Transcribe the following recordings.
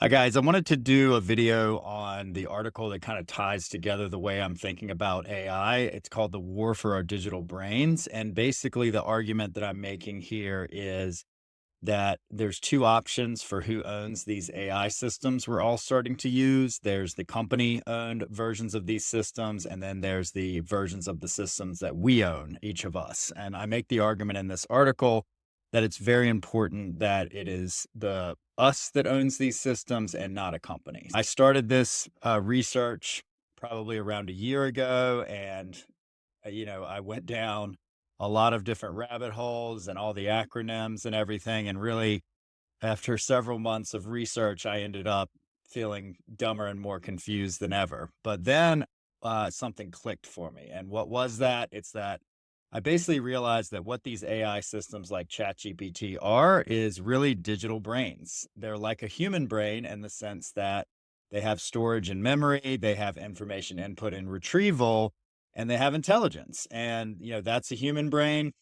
Hi guys, I wanted to do a video on the article that kind of ties together the way I'm thinking about AI. It's called The War for Our Digital Brains. And basically, the argument that I'm making here is that there's two options for who owns these AI systems we're all starting to use. There's the company owned versions of these systems, and then there's the versions of the systems that we own, each of us. And I make the argument in this article that it's very important that it is the us that owns these systems and not a company. I started this research probably around a year ago, and I went down a lot of different rabbit holes and all the acronyms and everything. And really, after several months of research, I ended up feeling dumber and more confused than ever. But then something clicked for me. And what was that? It's that I basically realized that what these AI systems like ChatGPT are is really digital brains. They're like a human brain in the sense that they have storage and memory, they have information input and retrieval, and they have intelligence. And, that's a human brain.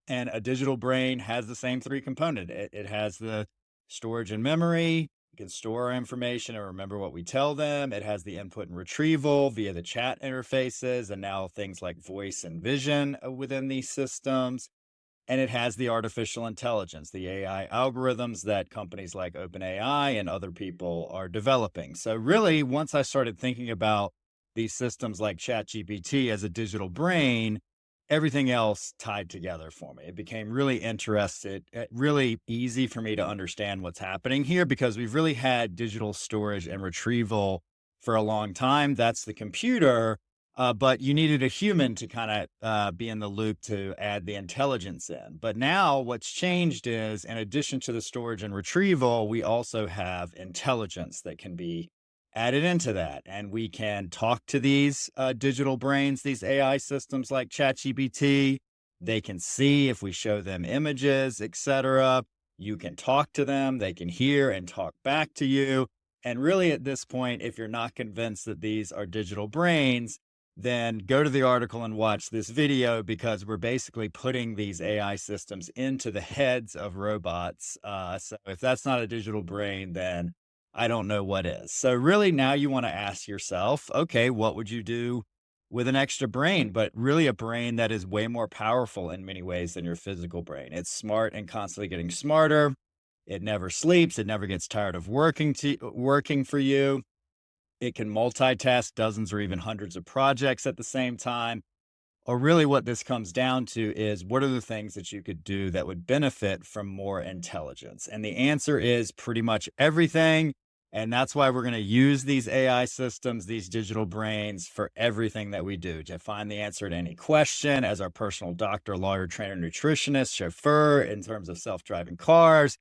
And a digital brain has the same three component. It has the storage and memory. You can store our information and remember what we tell them. It has the input and retrieval via the chat interfaces, and now things like voice and vision within these systems. And it has the artificial intelligence, the AI algorithms that companies like OpenAI and other people are developing. So, really, once I started thinking about these systems like ChatGPT as a digital brain, everything else tied together for me. It became really interested, really easy for me to understand what's happening here because we've really had digital storage and retrieval for a long time. That's the computer, but you needed a human to kind of be in the loop to add the intelligence in. But now what's changed is, in addition to the storage and retrieval, we also have intelligence that can be added into that. And we can talk to these digital brains, these AI systems like ChatGPT. They can see if we show them images, etc. You can talk to them, they can hear and talk back to you. And really, at this point, if you're not convinced that these are digital brains, then go to the article and watch this video because we're basically putting these AI systems into the heads of robots. So if that's not a digital brain, then I don't know what is. So really now you want to ask yourself, okay, what would you do with an extra brain, but really a brain that is way more powerful in many ways than your physical brain. It's smart and constantly getting smarter. It never sleeps. It never gets tired of working for you. It can multitask dozens or even hundreds of projects at the same time. Or really what this comes down to is what are the things that you could do that would benefit from more intelligence? And the answer is pretty much everything. And that's why we're going to use these AI systems, these digital brains for everything that we do to find the answer to any question as our personal doctor, lawyer, trainer, nutritionist, chauffeur in terms of self-driving cars.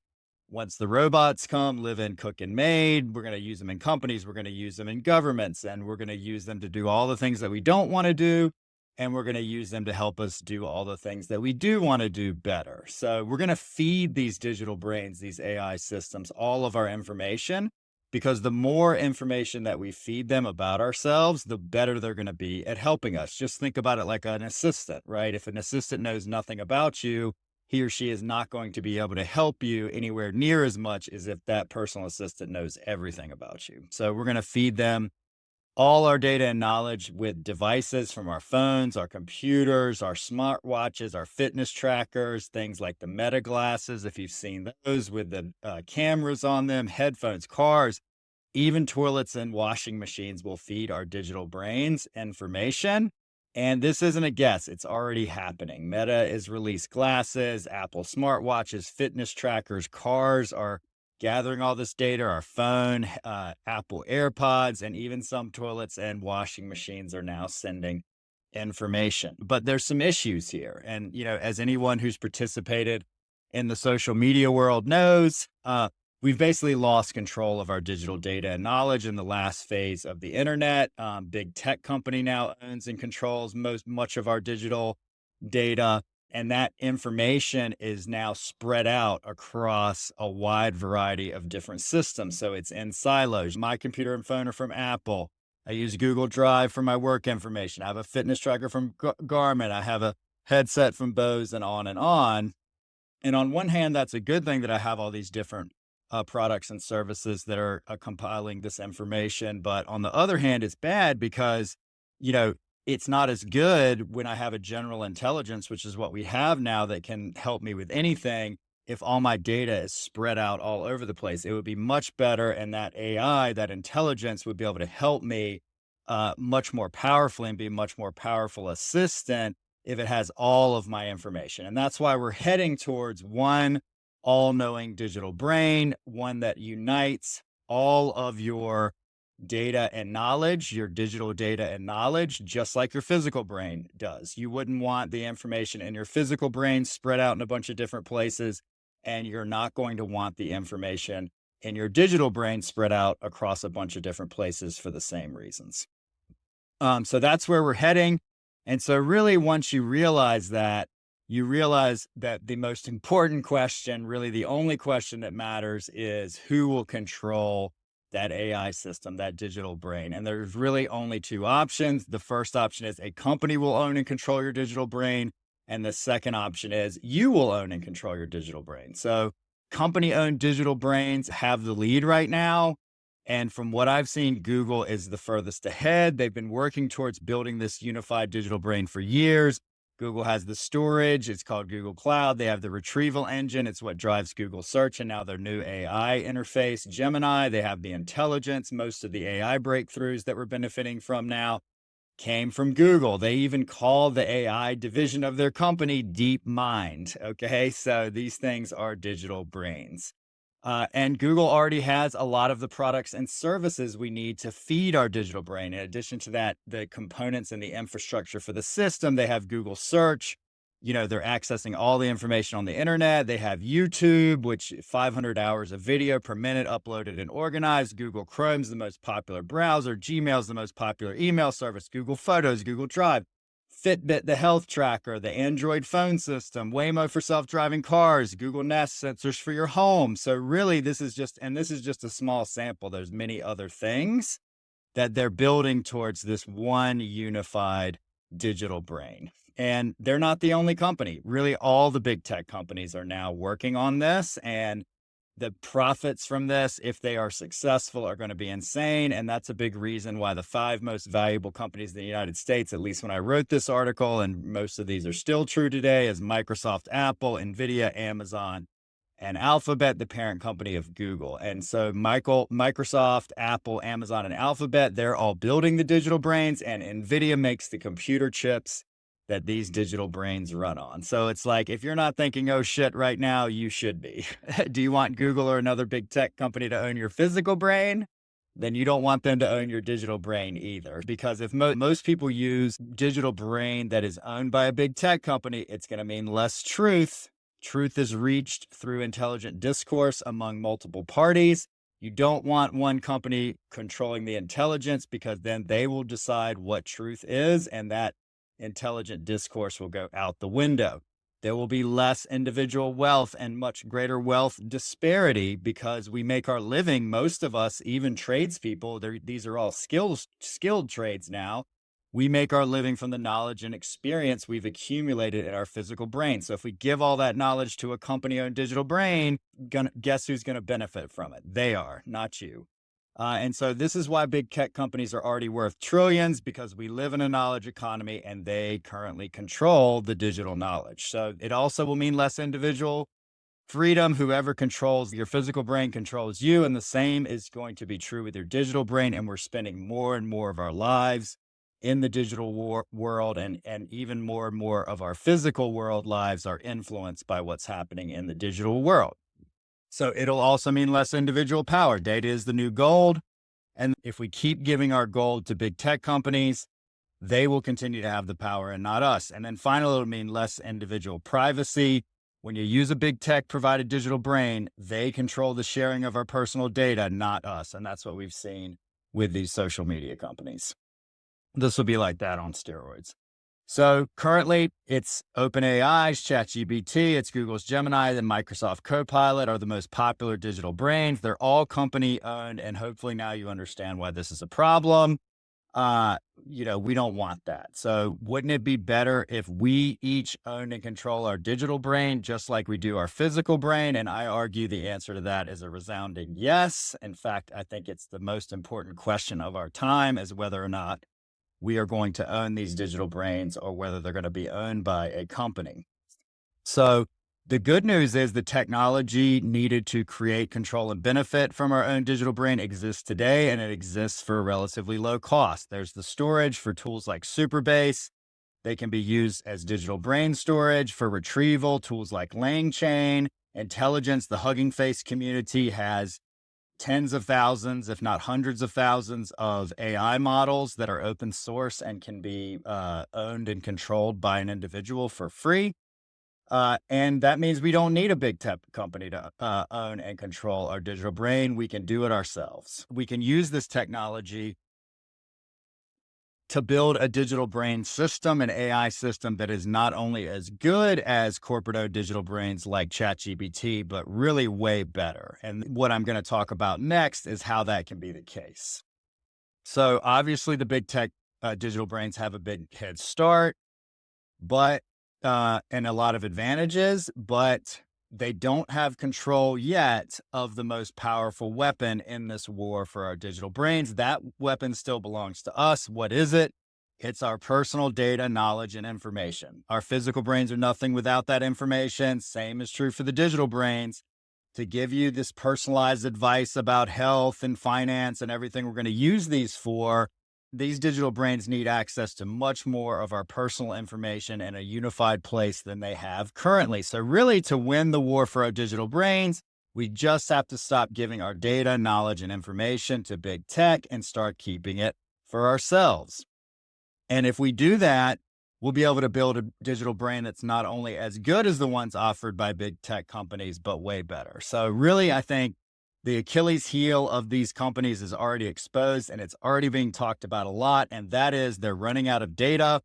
Once the robots come, live in, cook, and made, we're going to use them in companies. We're going to use them in governments, and we're going to use them to do all the things that we don't want to do. And we're going to use them to help us do all the things that we do want to do better. So we're going to feed these digital brains, these AI systems, all of our information, because the more information that we feed them about ourselves, the better they're going to be at helping us. Just think about it like an assistant, right? If an assistant knows nothing about you, he or she is not going to be able to help you anywhere near as much as if that personal assistant knows everything about you. So we're going to feed them all our data and knowledge with devices from our phones, our computers, our smartwatches, our fitness trackers, things like the Meta glasses, if you've seen those with the cameras on them, headphones, cars, even toilets and washing machines will feed our digital brains information. And this isn't a guess, it's already happening. Meta has released glasses, Apple smartwatches, fitness trackers, cars are gathering all this data, our phone, Apple AirPods, and even some toilets and washing machines are now sending information. But there's some issues here. And, as anyone who's participated in the social media world knows, we've basically lost control of our digital data and knowledge in the last phase of the internet. Big tech company now owns and controls much of our digital data. And that information is now spread out across a wide variety of different systems. So it's in silos. My computer and phone are from Apple. I use Google Drive for my work information. I have a fitness tracker from Garmin. I have a headset from Bose and on and on. And on one hand, that's a good thing that I have all these different products and services that are compiling this information. But on the other hand, it's bad because, you know, it's not as good when I have a general intelligence, which is what we have now that can help me with anything. If all my data is spread out all over the place, it would be much better. And that AI, that intelligence would be able to help me much more powerfully and be a much more powerful assistant if it has all of my information. And that's why we're heading towards one all knowing digital brain, one that unites all of your data and knowledge, your digital data and knowledge, just like your physical brain does. You wouldn't want the information in your physical brain spread out in a bunch of different places, and you're not going to want the information in your digital brain spread out across a bunch of different places for the same reasons. So that's where we're heading. And so really once you realize that, you realize that the most important question, really the only question that matters, is who will control that AI system, that digital brain. And there's really only two options. The first option is a company will own and control your digital brain. And the second option is you will own and control your digital brain. So company owned digital brains have the lead right now. And from what I've seen, Google is the furthest ahead. They've been working towards building this unified digital brain for years. Google has the storage. It's called Google Cloud. They have the retrieval engine. It's what drives Google search and now their new AI interface, Gemini. They have the intelligence. Most of the AI breakthroughs that we're benefiting from now came from Google. They even call the AI division of their company DeepMind. Okay. So these things are digital brains. And Google already has a lot of the products and services we need to feed our digital brain. In addition to that, the components and the infrastructure for the system, they have Google Search. You know, they're accessing all the information on the internet. They have YouTube, which 500 hours of video per minute uploaded and organized. Google Chrome's the most popular browser. Gmail's the most popular email service. Google Photos, Google Drive. Fitbit, the health tracker, the Android phone system, Waymo for self-driving cars, Google Nest sensors for your home. So really this is just a small sample. There's many other things that they're building towards this one unified digital brain. And they're not the only company. Really, all the big tech companies are now working on this, and the profits from this, if they are successful, are going to be insane. And that's a big reason why the 5 most valuable companies in the United States, at least when I wrote this article, and most of these are still true today, is Microsoft, Apple, NVIDIA, Amazon, and Alphabet, the parent company of Google. And so Microsoft, Apple, Amazon, and Alphabet, they're all building the digital brains, and NVIDIA makes the computer chips that these digital brains run on. So it's like, if you're not thinking, oh shit, right now, you should be. Do you want Google or another big tech company to own your physical brain? Then you don't want them to own your digital brain either. Because if most people use digital brain that is owned by a big tech company, it's going to mean less truth. Truth is reached through intelligent discourse among multiple parties. You don't want one company controlling the intelligence, because then they will decide what truth is, and that intelligent discourse will go out the window. There will be less individual wealth and much greater wealth disparity, because we make our living, most of us, even tradespeople, these are all skilled trades now. We make our living from the knowledge and experience we've accumulated in our physical brain. So if we give all that knowledge to a company-owned digital brain, guess who's going to benefit from it? They are, not you. And so this is why big tech companies are already worth trillions, because we live in a knowledge economy and they currently control the digital knowledge. So it also will mean less individual freedom. Whoever controls your physical brain controls you. And the same is going to be true with your digital brain. And we're spending more and more of our lives in the digital world, and even more and more of our physical world lives are influenced by what's happening in the digital world. So it'll also mean less individual power. Data is the new gold. And if we keep giving our gold to big tech companies, they will continue to have the power and not us. And then finally, it'll mean less individual privacy. When you use a big tech provided digital brain, they control the sharing of our personal data, not us. And that's what we've seen with these social media companies. This will be like that on steroids. So currently it's OpenAI's ChatGPT, it's Google's Gemini, and Microsoft Copilot are the most popular digital brains. They're all company owned, and hopefully now you understand why this is a problem. uh, we don't want that. So wouldn't it be better if we each own and control our digital brain just like we do our physical brain? And I argue the answer to that is a resounding yes. In fact, I think it's the most important question of our time is whether or not we are going to own these digital brains or whether they're going to be owned by a company. So the good news is the technology needed to create, control, and benefit from our own digital brain exists today, and it exists for a relatively low cost. There's the storage for tools like Superbase. They can be used as digital brain storage for retrieval, tools like LangChain, intelligence. The Hugging Face community has tens of thousands, if not hundreds of thousands of AI models that are open source and can be owned and controlled by an individual for free. And that means we don't need a big tech company to own and control our digital brain. We can do it ourselves. We can use this technology to build a digital brain system, an AI system that is not only as good as corporate owned digital brains like ChatGPT, but really way better. And what I'm going to talk about next is how that can be the case. So obviously, the big tech digital brains have a big head start, but and a lot of advantages, but they don't have control yet of the most powerful weapon in this war for our digital brains. That weapon still belongs to us. What is it? It's our personal data, knowledge, and information. Our physical brains are nothing without that information. Same is true for the digital brains. To give you this personalized advice about health and finance and everything we're going to use these for, these digital brains need access to much more of our personal information in a unified place than they have currently. So really, to win the war for our digital brains, we just have to stop giving our data, knowledge, and information to big tech and start keeping it for ourselves. And if we do that, we'll be able to build a digital brain that's not only as good as the ones offered by big tech companies, but way better. So really, I think the Achilles heel of these companies is already exposed and it's already being talked about a lot. And that is they're running out of data.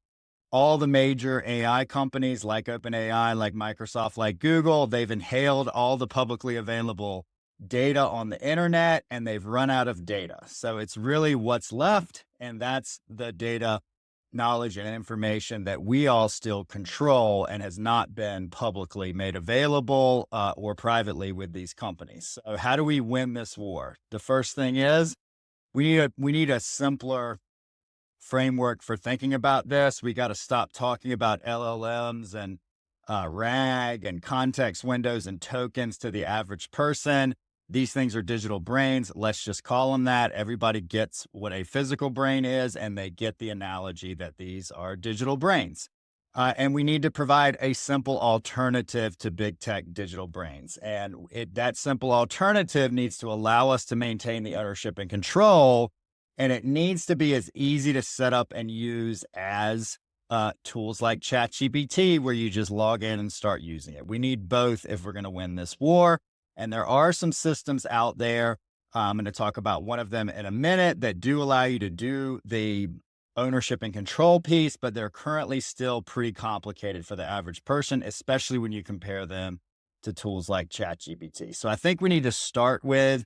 All the major AI companies like OpenAI, like Microsoft, like Google, they've inhaled all the publicly available data on the internet and they've run out of data. So it's really what's left. And that's the data, knowledge, and information that we all still control and has not been publicly made available or privately with these companies. So how do we win this war? The first thing is we need a simpler framework for thinking about this. We got to stop talking about LLMs and RAG and context windows and tokens to the average person. These things are digital brains. Let's just call them that. Everybody gets what a physical brain is, and they get the analogy that these are digital brains. And we need to provide a simple alternative to big tech digital brains. And that simple alternative needs to allow us to maintain the ownership and control. And it needs to be as easy to set up and use as tools like ChatGPT, where you just log in and start using it. We need both if we're going to win this war. And there are some systems out there. I'm going to talk about one of them in a minute that do allow you to do the ownership and control piece, but they're currently still pretty complicated for the average person, especially when you compare them to tools like ChatGPT. So I think we need to start with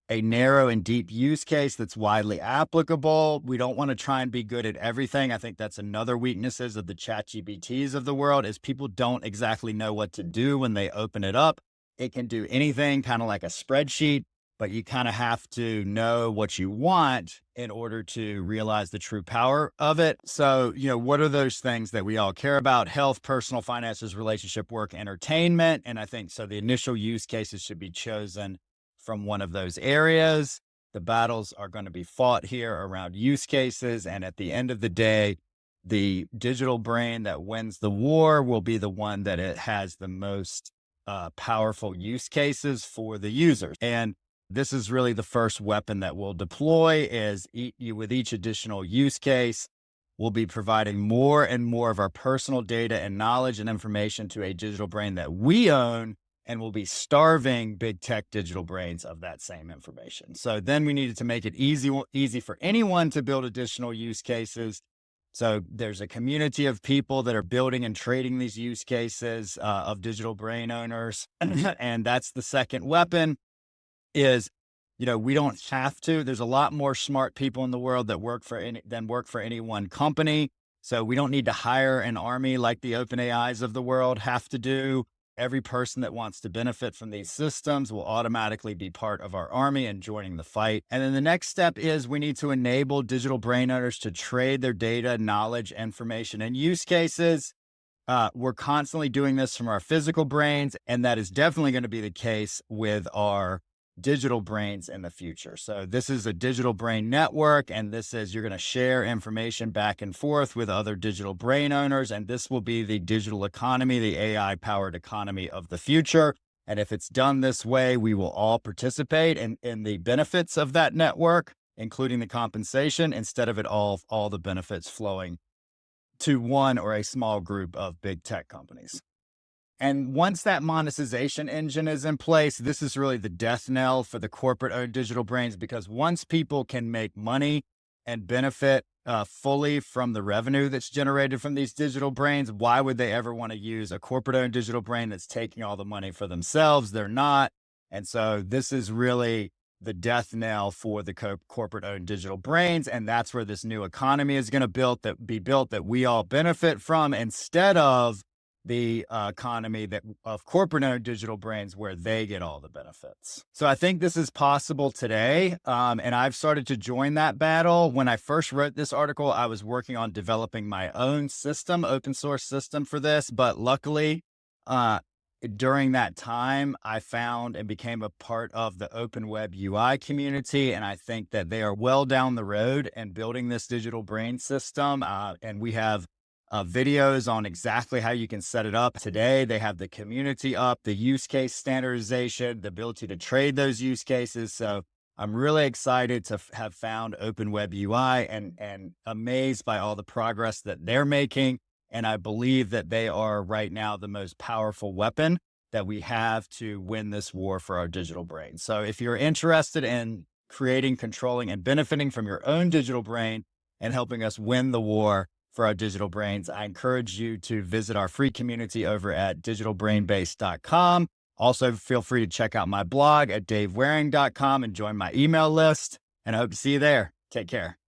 a narrow and deep use case that's widely applicable. We don't want to try and be good at everything. I think that's another weaknesses of the ChatGPTs of the world is people don't exactly know what to do when they open it up. It can do anything, kind of like a spreadsheet, but you kind of have to know what you want in order to realize the true power of it. So, what are those things that we all care about? Health, personal finances, relationship, work, entertainment. And I think so the initial use cases should be chosen from one of those areas. The battles are going to be fought here around use cases. And at the end of the day, the digital brain that wins the war will be the one that it has the most powerful use cases for the users. And this is really the first weapon that we'll deploy is with each additional use case, we'll be providing more and more of our personal data and knowledge and information to a digital brain that we own, and we'll be starving big tech digital brains of that same information. So then we needed to make it easy for anyone to build additional use cases. So there's a community of people that are building and trading these use cases of digital brain owners. And that's the second weapon is we don't have to. There's a lot more smart people in the world that work for any one company. So we don't need to hire an army like the open AIs of the world have to do. Every person that wants to benefit from these systems will automatically be part of our army and joining the fight. And then the next step is we need to enable digital brain owners to trade their data, knowledge, information, and use cases. We're constantly doing this from our physical brains, and that is definitely going to be the case with our digital brains in the future. So this is a digital brain network, and this is you're going to share information back and forth with other digital brain owners, and this will be the digital economy, the AI powered economy of the future. And if it's done this way, we will all participate in the benefits of that network, including the compensation, instead of all the benefits flowing to one or a small group of big tech companies. And once that monetization engine is in place, this is really the death knell for the corporate owned digital brains, because once people can make money and benefit fully from the revenue that's generated from these digital brains, why would they ever want to use a corporate owned digital brain that's taking all the money for themselves? They're not. And so this is really the death knell for the corporate owned digital brains. And that's where this new economy is going to be built that we all benefit from, instead of the economy of corporate owned digital brains where they get all the benefits. So I think this is possible today. And I've started to join that battle. When I first wrote this article, I was working on developing my own system, open source system for this. But luckily, during that time, I found and became a part of the Open Web UI community. And I think that they are well down the road in building this digital brain system. And we have videos on exactly how you can set it up today. They have the community up, the use case standardization, the ability to trade those use cases. So I'm really excited to have found Open Web UI and amazed by all the progress that they're making. And I believe that they are right now the most powerful weapon that we have to win this war for our digital brain. So if you're interested in creating, controlling, and benefiting from your own digital brain and helping us win the war for our digital brains, I encourage you to visit our free community over at digitalbrainbase.com. Also, feel free to check out my blog at davewaring.com and join my email list. And I hope to see you there. Take care.